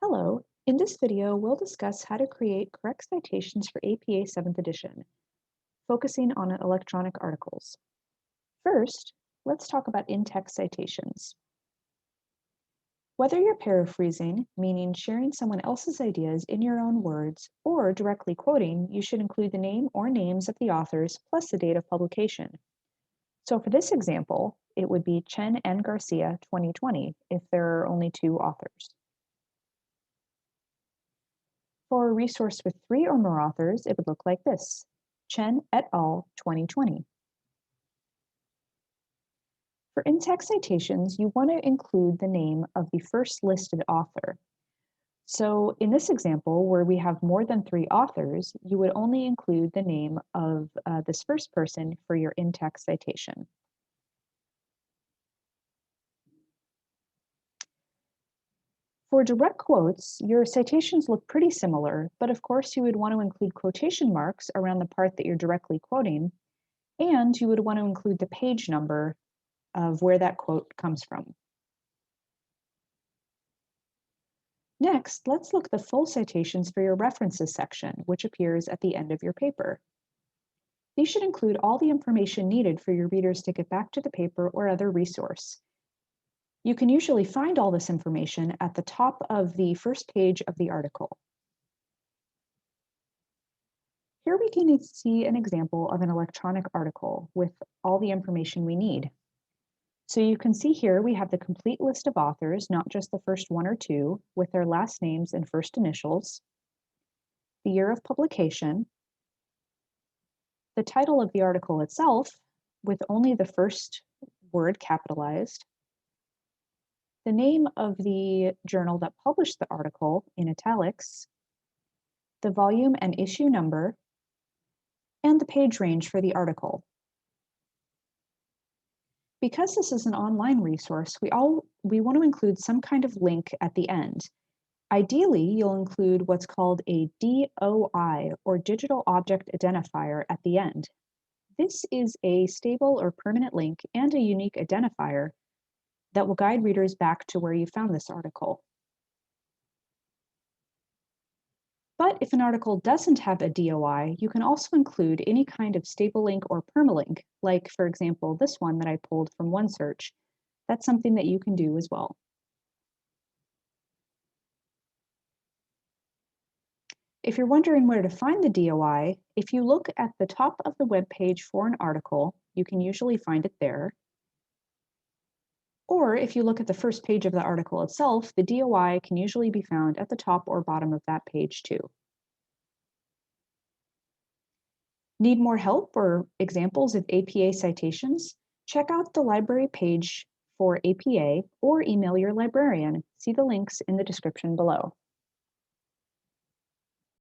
Hello, in this video, we'll discuss how to create correct citations for APA 7th edition, focusing on electronic articles. First, let's talk about in-text citations. Whether you're paraphrasing, meaning sharing someone else's ideas in your own words, or directly quoting, you should include the name or names of the authors plus the date of publication. So for this example, it would be Chen and Garcia 2020 if there are only two authors. For a resource with three or more authors, it would look like this: Chen et al. 2020. For in-text citations, you want to include the name of the first listed author. So in this example, where we have more than three authors, you would only include the name of this first person for your in-text citation. For direct quotes, your citations look pretty similar, but of course you would want to include quotation marks around the part that you're directly quoting, and you would want to include the page number of where that quote comes from. Next, let's look at the full citations for your references section, which appears at the end of your paper. These should include all the information needed for your readers to get back to the paper or other resource. You can usually find all this information at the top of the first page of the article. Here we can see an example of an electronic article with all the information we need. So you can see here we have the complete list of authors, not just the first one or two, with their last names and first initials, the year of publication, the title of the article itself, with only the first word capitalized, the name of the journal that published the article in italics, the volume and issue number, and the page range for the article. Because this is an online resource, we want to include some kind of link at the end. Ideally, you'll include what's called a DOI, or Digital Object Identifier, at the end. This is a stable or permanent link and a unique identifier that will guide readers back to where you found this article. But if an article doesn't have a DOI, you can also include any kind of stable link or permalink, like, for example, this one that I pulled from OneSearch. That's something that you can do as well. If you're wondering where to find the DOI, if you look at the top of the web page for an article, you can usually find it there. Or if you look at the first page of the article itself, the DOI can usually be found at the top or bottom of that page too. Need more help or examples of APA citations? Check out the library page for APA or email your librarian. See the links in the description below.